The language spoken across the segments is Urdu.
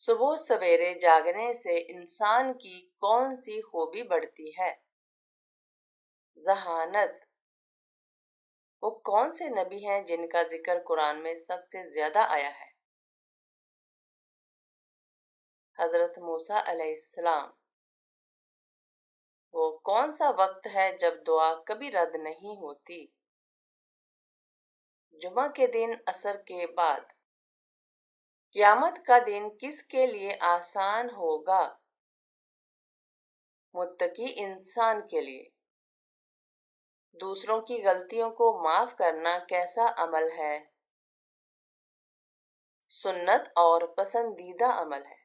صبح سویرے جاگنے سے انسان کی کون سی خوبی بڑھتی ہے؟ ذہانت۔ وہ کون سے نبی ہیں جن کا ذکر قرآن میں سب سے زیادہ آیا ہے؟ حضرت موسیٰ علیہ السلام۔ وہ کون سا وقت ہے جب دعا کبھی رد نہیں ہوتی؟ جمعہ کے دن عصر کے بعد۔ قیامت کا دن کس کے لیے آسان ہوگا؟ متقی انسان کے لیے۔ دوسروں کی غلطیوں کو معاف کرنا کیسا عمل ہے؟ سنت اور پسندیدہ عمل ہے۔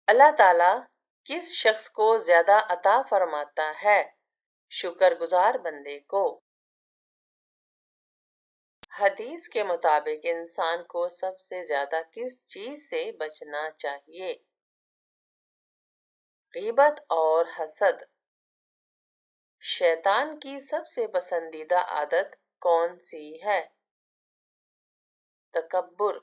اللہ تعالیٰ کس شخص کو زیادہ عطا فرماتا ہے؟ شکر گزار بندے کو۔ حدیث کے مطابق انسان کو سب سے زیادہ کس چیز سے بچنا چاہیے؟ غیبت اور حسد۔ شیطان کی سب سے پسندیدہ عادت کون سی ہے؟ تکبر۔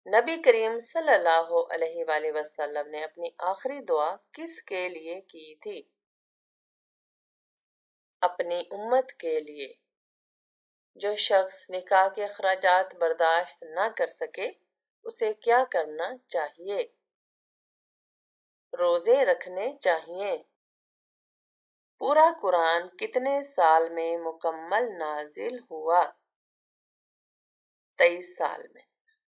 نبی کریم صلی اللہ علیہ وآلہ وسلم نے اپنی آخری دعا کس کے لیے کی تھی؟ اپنی امت کے لیے۔ جو شخص نکاح کے اخراجات برداشت نہ کر سکے اسے کیا کرنا چاہیے؟ روزے رکھنے چاہیے۔ پورا قرآن کتنے سال میں مکمل نازل ہوا؟ 23 سال میں۔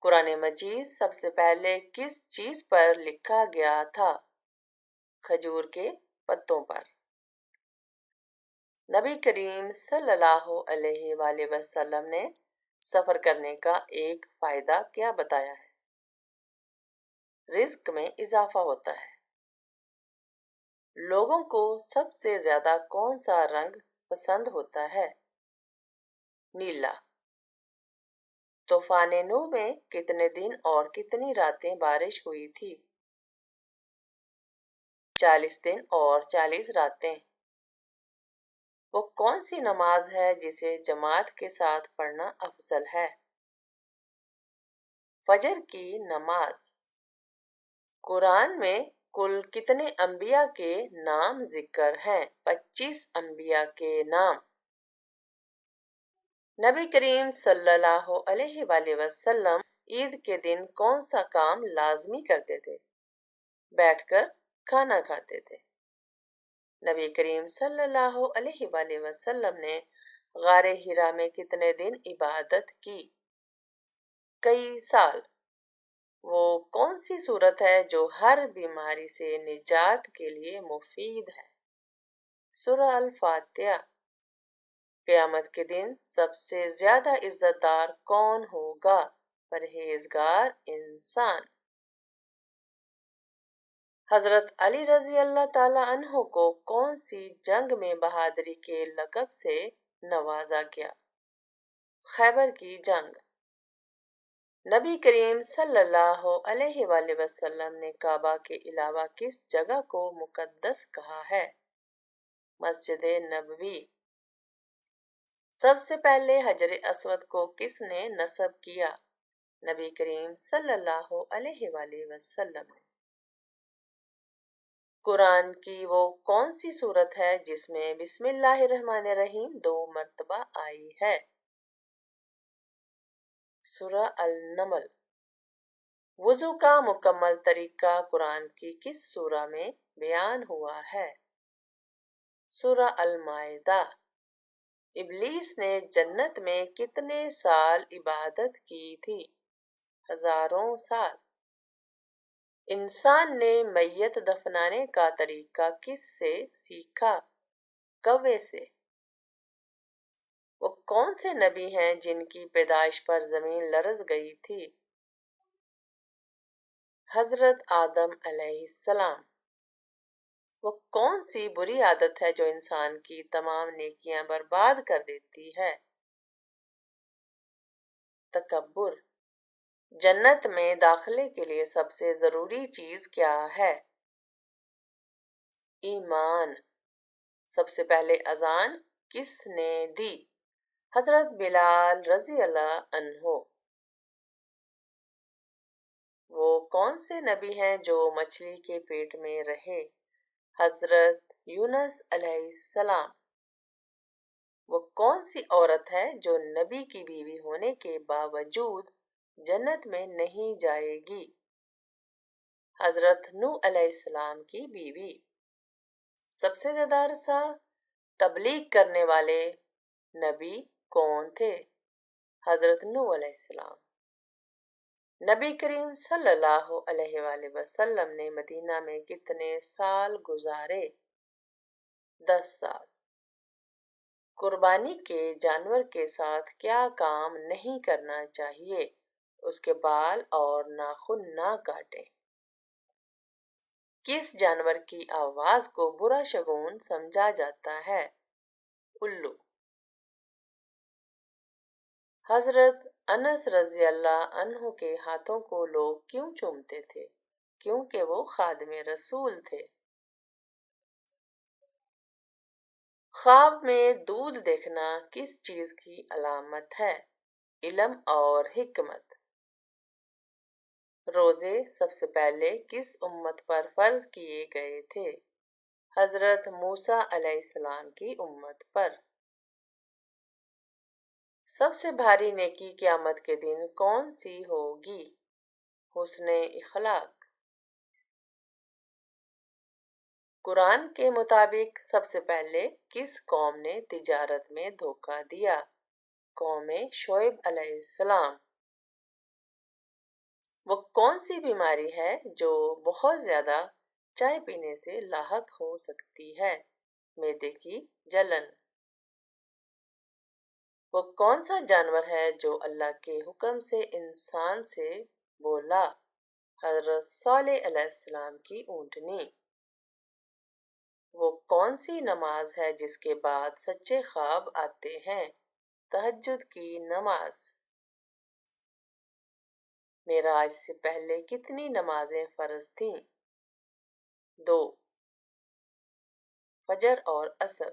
قرآن مجید سب سے پہلے کس چیز پر لکھا گیا تھا؟ کھجور کے پتوں پر۔ نبی کریم صلی اللہ علیہ وآلہ وسلم نے سفر کرنے کا ایک فائدہ کیا بتایا ہے؟ رزق میں اضافہ ہوتا ہے۔ لوگوں کو سب سے زیادہ کون سا رنگ پسند ہوتا ہے؟ نیلا۔ طوفان نوح میں کتنے دن اور کتنی راتیں بارش ہوئی تھی؟ 40 دن اور 40 راتیں۔ وہ کون سی نماز ہے جسے جماعت کے ساتھ پڑھنا افضل ہے؟ فجر کی نماز۔ قرآن میں کل کتنے انبیاء کے نام ذکر ہیں؟ 25 انبیاء کے نام۔ نبی کریم صلی اللہ علیہ وآلہ وسلم عید کے دن کون سا کام لازمی کرتے تھے؟ بیٹھ کر کھانا کھاتے تھے۔ نبی کریم صلی اللہ علیہ وآلہ وسلم نے غار حرا میں کتنے دن عبادت کی؟ کئی سال۔ وہ کون سی سورت ہے جو ہر بیماری سے نجات کے لیے مفید ہے؟ سورہ الفاتحہ۔ قیامت کے دن سب سے زیادہ عزت دار کون ہوگا؟ پرہیزگار انسان۔ حضرت علی رضی اللہ تعالیٰ عنہ کو کون سی جنگ میں بہادری کے لقب سے نوازا گیا؟ خیبر کی جنگ۔ نبی کریم صلی اللہ علیہ وآلہ وسلم نے کعبہ کے علاوہ کس جگہ کو مقدس کہا ہے؟ مسجد نبوی۔ سب سے پہلے حجر اسود کو کس نے نصب کیا؟ نبی کریم صلی اللہ علیہ وآلہ وسلم نے۔ قرآن کی وہ کون سی سورت ہے جس میں بسم اللہ الرحمن الرحیم 2 مرتبہ آئی ہے؟ سورہ النمل۔ وضو کا مکمل طریقہ قرآن کی کس سورہ میں بیان ہوا ہے؟ سورہ المائدہ۔ ابلیس نے جنت میں کتنے سال عبادت کی تھی؟ ہزاروں سال۔ انسان نے میت دفنانے کا طریقہ کس سے سیکھا؟ کوے سے۔ وہ کون سے نبی ہیں جن کی پیدائش پر زمین لرز گئی تھی؟ حضرت آدم علیہ السلام۔ وہ کون سی بری عادت ہے جو انسان کی تمام نیکیاں برباد کر دیتی ہے؟ تکبر۔ جنت میں داخلے کے لیے سب سے ضروری چیز کیا ہے؟ ایمان۔ سب سے پہلے اذان کس نے دی؟ حضرت بلال رضی اللہ عنہ۔ وہ کون سے نبی ہیں جو مچھلی کے پیٹ میں رہے؟ حضرت یونس علیہ السلام۔ وہ کون سی عورت ہے جو نبی کی بیوی ہونے کے باوجود جنت میں نہیں جائے گی؟ حضرت نوح علیہ السلام کی بیوی۔ سب سے زیادہ عرصہ تبلیغ کرنے والے نبی کون تھے؟ حضرت نوح علیہ السلام۔ نبی کریم صلی اللہ علیہ وآلہ وسلم نے مدینہ میں کتنے سال گزارے؟ 10 سال۔ قربانی کے جانور کے ساتھ کیا کام نہیں کرنا چاہیے؟ اس کے بال اور ناخن نہ کاٹیں۔ کس جانور کی آواز کو برا شگون سمجھا جاتا ہے؟ الو۔ حضرت انس رضی اللہ عنہ کے ہاتھوں کو لوگ کیوں چومتے تھے؟ کیونکہ وہ خادم رسول تھے۔ خواب میں دودھ دیکھنا کس چیز کی علامت ہے؟ علم اور حکمت۔ روزے سب سے پہلے کس امت پر فرض کیے گئے تھے؟ حضرت موسیٰ علیہ السلام کی امت پر۔ سب سے بھاری نیکی قیامت کے دن کون سی ہوگی؟ حسن اخلاق۔ قرآن کے مطابق سب سے پہلے کس قوم نے تجارت میں دھوکہ دیا؟ قوم شعیب علیہ السلام۔ وہ کون سی بیماری ہے جو بہت زیادہ چائے پینے سے لاحق ہو سکتی ہے؟ معدے کی جلن۔ وہ کون سا جانور ہے جو اللہ کے حکم سے انسان سے بولا؟ حضرت صالح علیہ السلام کی اونٹنی۔ وہ کون سی نماز ہے جس کے بعد سچے خواب آتے ہیں؟ تہجد کی نماز۔ معراج سے پہلے کتنی نمازیں فرض تھیں؟ 2۔ فجر اور عصر۔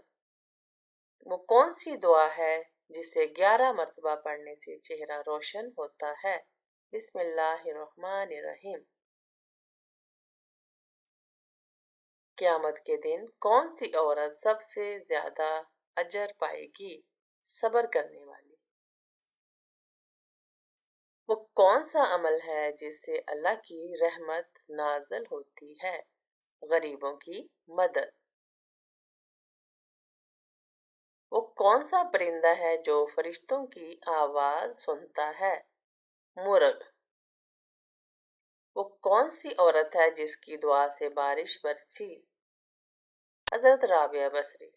وہ کون سی دعا ہے جسے 11 مرتبہ پڑھنے سے چہرہ روشن ہوتا ہے؟ بسم اللہ الرحمن الرحیم۔ قیامت کے دن کون سی عورت سب سے زیادہ اجر پائے گی؟ صبر کرنے والی۔ وہ کون سا عمل ہے جس سے اللہ کی رحمت نازل ہوتی ہے؟ غریبوں کی مدد۔ وہ کون سا پرندہ ہے جو فرشتوں کی آواز سنتا ہے؟ مرغ۔ وہ کون سی عورت ہے جس کی دعا سے بارش برسی؟ حضرت رابعہ بصری۔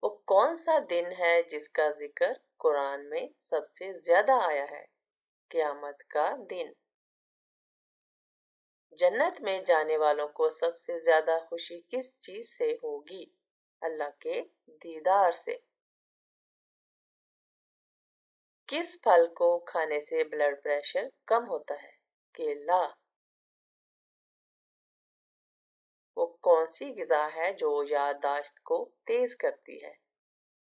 وہ کون سا دن ہے جس کا ذکر قرآن میں سب سے زیادہ آیا ہے؟ قیامت کا دن۔ جنت میں جانے والوں کو سب سے زیادہ خوشی کس چیز سے ہوگی؟ اللہ کے دیدار سے۔ کس پھل کو کھانے سے بلڈ پریشر کم ہوتا ہے؟ کیلا۔ وہ کون سی غذا ہے جو یادداشت کو تیز کرتی ہے؟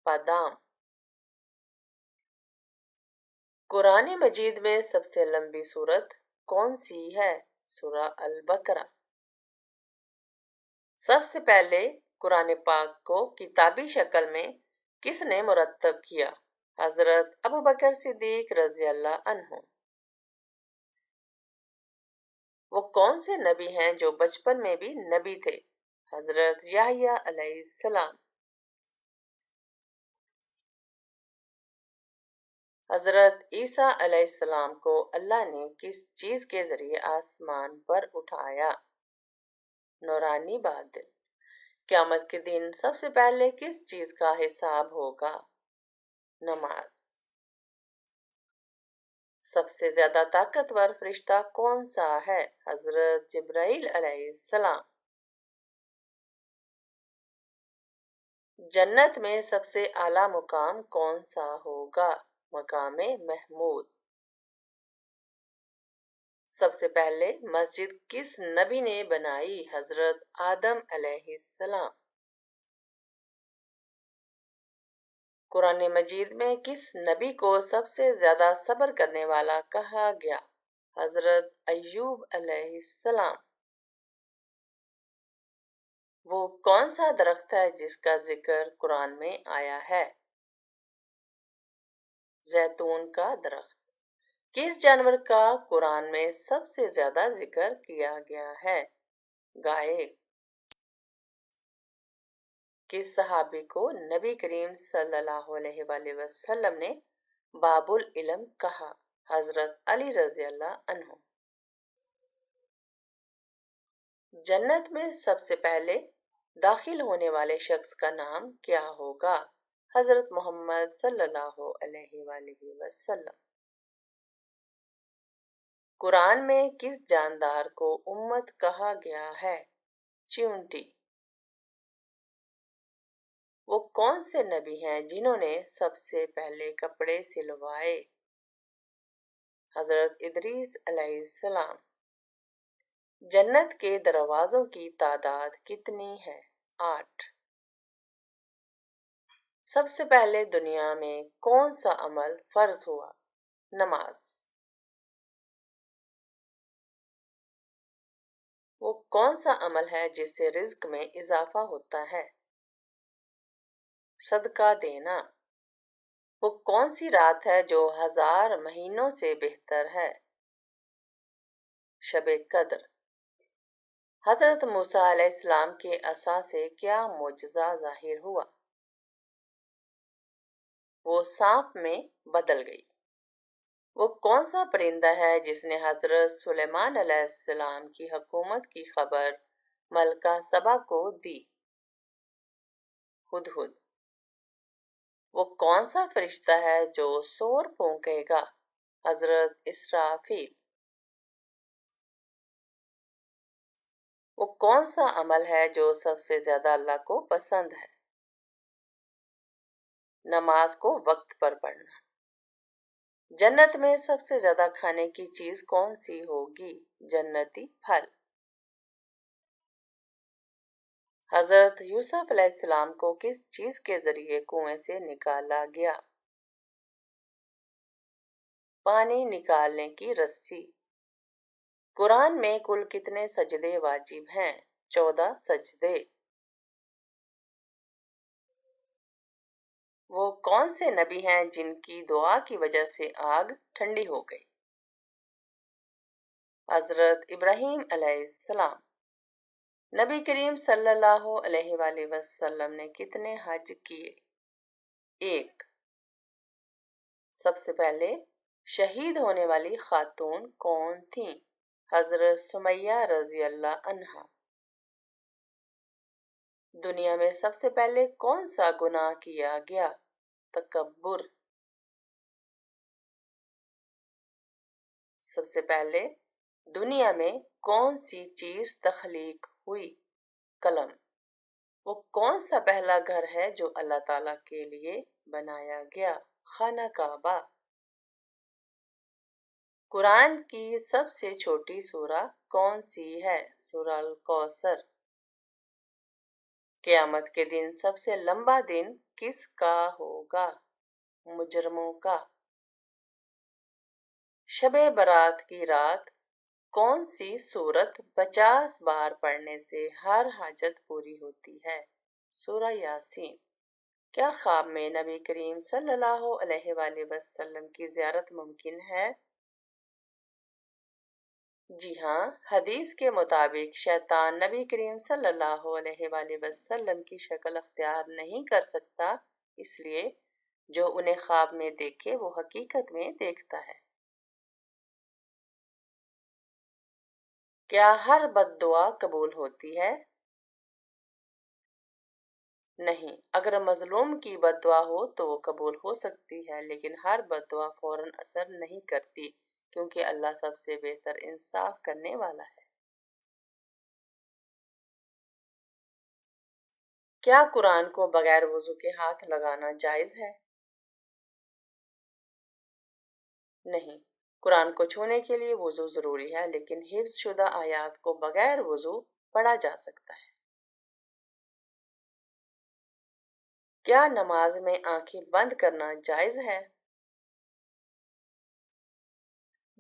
بادام۔ قرآن مجید میں سب سے لمبی سورت کون سی ہے؟ سورہ البقرہ۔ سب سے پہلے قرآن پاک کو کتابی شکل میں کس نے مرتب کیا؟ حضرت ابوبکر صدیق رضی اللہ عنہ۔ وہ کون سے نبی ہیں جو بچپن میں بھی نبی تھے؟ حضرت یحییٰ علیہ السلام۔ حضرت عیسیٰ علیہ السلام کو اللہ نے کس چیز کے ذریعے آسمان پر اٹھایا؟ نورانی بادل۔ قیامت کے دن سب سے پہلے کس چیز کا حساب ہوگا؟ نماز۔ سب سے زیادہ طاقتور فرشتہ کون سا ہے؟ حضرت جبرائیل علیہ السلام۔ جنت میں سب سے اعلیٰ مقام کون سا ہوگا؟ مقام محمود۔ سب سے پہلے مسجد کس نبی نے بنائی؟ حضرت آدم علیہ السلام۔ قرآن مجید میں کس نبی کو سب سے زیادہ صبر کرنے والا کہا گیا؟ حضرت ایوب علیہ السلام۔ وہ کون سا درخت ہے جس کا ذکر قرآن میں آیا ہے؟ زیتون کا درخت۔ کس جانور کا قرآن میں سب سے زیادہ ذکر کیا گیا ہے؟ گائے۔ کس صحابی کو نبی کریم صلی اللہ علیہ وآلہ وسلم نے باب العلم کہا؟ حضرت علی رضی اللہ عنہ۔ جنت میں سب سے پہلے داخل ہونے والے شخص کا نام کیا ہوگا؟ حضرت محمد صلی اللہ علیہ وآلہ وسلم۔ قرآن میں کس جاندار کو امت کہا گیا ہے؟ چیونٹی۔ وہ کون سے نبی ہیں جنہوں نے سب سے پہلے کپڑے سلوائے؟ حضرت ادریس علیہ السلام۔ جنت کے دروازوں کی تعداد کتنی ہے؟ 8۔ سب سے پہلے دنیا میں کون سا عمل فرض ہوا؟ نماز۔ وہ کون سا عمل ہے جس سے رزق میں اضافہ ہوتا ہے؟ صدقہ دینا۔ وہ کون سی رات ہے جو 1000 مہینوں سے بہتر ہے؟ شب قدر۔ حضرت موسیٰ علیہ السلام کے عصا سے کیا معجزہ ظاہر ہوا؟ وہ سانپ میں بدل گئی۔ وہ کون سا پرندہ ہے جس نے حضرت سلیمان علیہ السلام کی حکومت کی خبر ملکہ سبا کو دی؟ ہدہد۔ وہ کون سا فرشتہ ہے جو سور پھونکے گا؟ حضرت اسرافیل۔ وہ کون سا عمل ہے جو سب سے زیادہ اللہ کو پسند ہے؟ نماز کو وقت پر پڑھنا۔ جنت میں سب سے زیادہ کھانے کی چیز کون سی ہوگی؟ جنتی پھل۔ حضرت یوسف علیہ السلام کو کس چیز کے ذریعے کنویں سے نکالا گیا؟ پانی نکالنے کی رسی۔ قرآن میں کل کتنے سجدے واجب ہیں؟ 14 سجدے۔ وہ کون سے نبی ہیں جن کی دعا کی وجہ سے آگ ٹھنڈی ہو گئی؟ حضرت ابراہیم علیہ السلام۔ نبی کریم صلی اللہ علیہ وآلہ وسلم نے کتنے حج کیے؟ 1۔ سب سے پہلے شہید ہونے والی خاتون کون تھیں؟ حضرت سمیہ رضی اللہ عنہا۔ دنیا میں سب سے پہلے کون سا گناہ کیا گیا؟ تکبر۔ سب سے پہلے دنیا میں کون سی چیز تخلیق ہوئی؟ قلم۔ وہ کون سا پہلا گھر ہے جو اللہ تعالیٰ کے لیے بنایا گیا؟ خانہ کعبہ۔ قرآن کی سب سے چھوٹی سورہ کون سی ہے؟ سورہ الکوثر۔ قیامت کے دن سب سے لمبا دن کس کا ہوگا؟ مجرموں کا۔ شب برات کی رات کون سی سورت 50 بار پڑھنے سے ہر حاجت پوری ہوتی ہے؟ سورہ یاسین۔ کیا خواب میں نبی کریم صلی اللہ علیہ وآلہ وسلم کی زیارت ممکن ہے؟ جی ہاں، حدیث کے مطابق شیطان نبی کریم صلی اللہ علیہ وآلہ وسلم کی شکل اختیار نہیں کر سکتا، اس لیے جو انہیں خواب میں دیکھے وہ حقیقت میں دیکھتا ہے۔ کیا ہر بد دعا قبول ہوتی ہے؟ نہیں، اگر مظلوم کی بد دعا ہو تو وہ قبول ہو سکتی ہے، لیکن ہر بد دعا فوراً اثر نہیں کرتی، کیونکہ اللہ سب سے بہتر انصاف کرنے والا ہے۔ کیا قرآن کو بغیر وضو کے ہاتھ لگانا جائز ہے؟ نہیں، قرآن کو چھونے کے لیے وضو ضروری ہے، لیکن حفظ شدہ آیات کو بغیر وضو پڑھا جا سکتا ہے۔ کیا نماز میں آنکھیں بند کرنا جائز ہے؟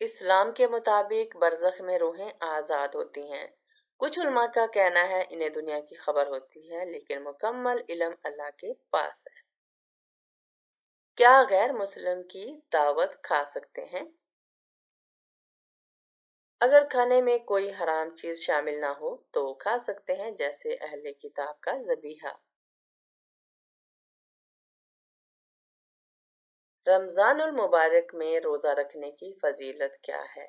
اسلام کے مطابق برزخ میں روحیں آزاد ہوتی ہیں۔ کچھ علماء کا کہنا ہے انہیں دنیا کی خبر ہوتی ہے، لیکن مکمل علم اللہ کے پاس ہے۔ کیا غیر مسلم کی دعوت کھا سکتے ہیں؟ اگر کھانے میں کوئی حرام چیز شامل نہ ہو تو کھا سکتے ہیں، جیسے اہل کتاب کا ذبیحہ۔ رمضان المبارک میں روزہ رکھنے کی فضیلت کیا ہے،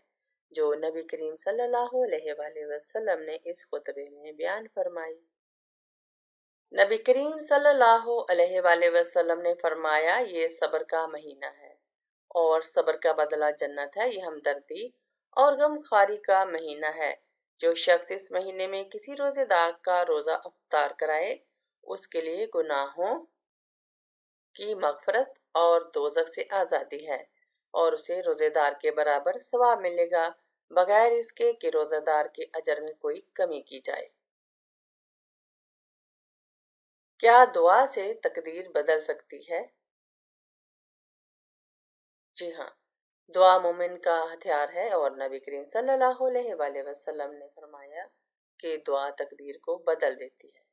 جو نبی کریم صلی اللہ علیہ وآلہ وسلم نے اس خطبے میں بیان فرمائی؟ نبی کریم صلی اللہ علیہ وآلہ وسلم نے فرمایا، یہ صبر کا مہینہ ہے اور صبر کا بدلہ جنت ہے۔ یہ ہمدردی اور غم خواری کا مہینہ ہے۔ جو شخص اس مہینے میں کسی روزے دار کا روزہ افطار کرائے، اس کے لیے گناہوں کی مغفرت اور دوزخ سے آزادی ہے، اور اسے روزے دار کے برابر ثواب ملے گا، بغیر اس کے کہ روزہ دار کے اجر میں کوئی کمی کی جائے۔ کیا دعا سے تقدیر بدل سکتی ہے؟ جی ہاں، دعا مومن کا ہتھیار ہے، اور نبی کریم صلی اللہ علیہ وآلہ وسلم نے فرمایا کہ دعا تقدیر کو بدل دیتی ہے۔